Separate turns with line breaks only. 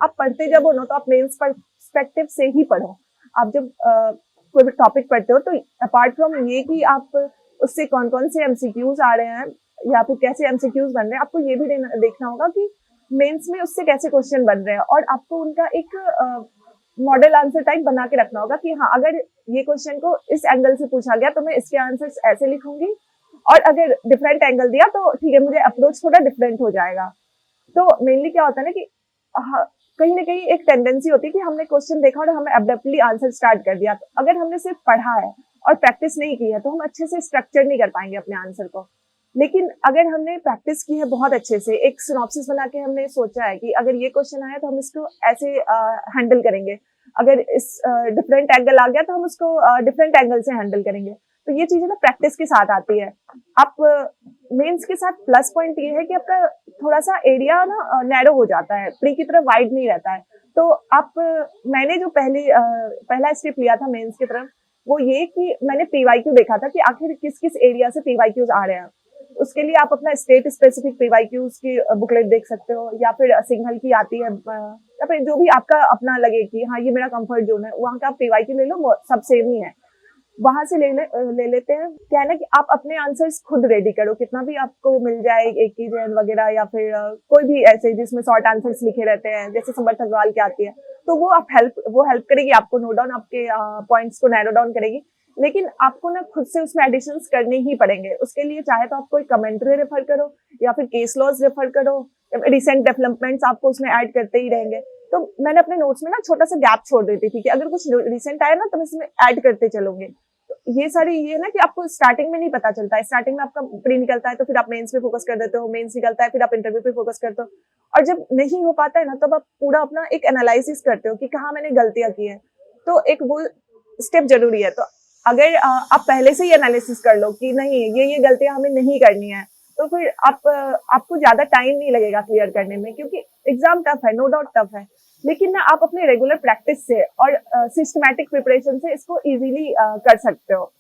आप पढ़ते जब हो ना तो आप मेंस पर्सपेक्टिव से ही पढ़ो। आप जब कोई भी टॉपिक पढ़ते हो तो अपार्ट फ्रॉम ये कि आप उससे कौन-कौन से एमसीक्यूज आ रहे हैं या फिर कैसे एमसीक्यूज बन रहे हैं, आपको ये भी देखना होगा कि मेंस में उससे कैसे क्वेश्चन बन रहे हैं और आपको उनका एक मॉडल आंसर टाइप बना के रखना होगा कि हाँ, अगर ये क्वेश्चन को इस एंगल से पूछा गया तो मैं इसके आंसर्स ऐसे लिखूंगी और अगर डिफरेंट एंगल दिया तो ठीक है, मुझे अप्रोच थोड़ा डिफरेंट हो जाएगा। तो मेनली क्या होता है ना कि हाँ, कहीं ना कहीं एक टेंडेंसी होती है कि हमने क्वेश्चन देखा और हमने अब्रप्टली आंसर स्टार्ट कर दिया। तो अगर हमने सिर्फ पढ़ा है और प्रैक्टिस नहीं की है तो हम अच्छे से स्ट्रक्चर नहीं कर पाएंगे अपने आंसर को। लेकिन अगर हमने प्रैक्टिस की है बहुत अच्छे से, एक सिनॉप्सिस बना के हमने सोचा है कि अगर ये क्वेश्चन आया तो हम इसको ऐसे हैंडल करेंगे, अगर इस डिफरेंट एंगल आ गया तो हम उसको डिफरेंट एंगल से हैंडल करेंगे। तो ये चीजें ना प्रैक्टिस के साथ आती है। आप मेंस के साथ प्लस पॉइंट ये है कि आपका थोड़ा सा एरिया ना नैरो हो जाता है, प्री की तरफ वाइड नहीं रहता है। तो आप मैंने जो पहला स्टेप लिया था मेंस की तरफ वो ये कि मैंने पीवाईक्यू देखा था कि आखिर किस किस एरिया से पीवाईक्यूज आ रहे हैं। उसके लिए आप अपना स्टेट स्पेसिफिक पीवाईक्यूज की बुकलेट देख सकते हो या फिर सिग्नल की आती है या फिर जो भी आपका अपना लगे कि हाँ ये मेरा कंफर्ट जोन है, वहां का आप पीवाईक्यू ले लो, सब सेम ही है, वहां से ले लेते हैं। क्या है ना कि आप अपने आंसर्स खुद रेडी करो, कितना भी आपको मिल जाए एक की जैन वगैरह या फिर कोई भी ऐसे जिसमें शॉर्ट आंसर्स लिखे रहते हैं जैसे समर्थ अग्रवाल की आती है, तो वो हेल्प करेगी आपको नोट डाउन, आपके पॉइंट्स को नैरो डाउन करेगी। लेकिन आपको ना खुद से उसमें एडिशंस करने ही पड़ेंगे। उसके लिए चाहे तो आप कोई कमेंट्री रेफर करो या फिर केस लॉज रेफर करो, रिसेंट डेवलपमेंट्स आपको उसमें ऐड करते ही रहेंगे। तो मैंने अपने नोट्स में ना छोटा सा गैप छोड़ देती थी कि अगर कुछ रिसेंट आया ना तो मैं इसमें ऐड करते चलूंगी। ये सारी ये ना कि आपको स्टार्टिंग में नहीं पता चलता है, स्टार्टिंग में आपका प्री निकलता है तो फिर आप मेंस पे फोकस कर देते हो, मेंस निकलता है फिर आप इंटरव्यू पे फोकस करते हो, और जब नहीं हो पाता है ना तब आप पूरा अपना एक एनालिसिस करते हो कि कहाँ मैंने गलतियां की है। तो एक वो स्टेप जरूरी है। तो अगर आप पहले से ही एनालिसिस कर लो कि नहीं ये गलतियां हमें नहीं करनी है, तो फिर आपको ज्यादा टाइम नहीं लगेगा क्लियर करने में, क्योंकि एग्जाम टफ है, नो डाउट टफ है, लेकिन ना आप अपने रेगुलर प्रैक्टिस से और सिस्टमैटिक प्रिपरेशन से इसको इजीली कर सकते हो।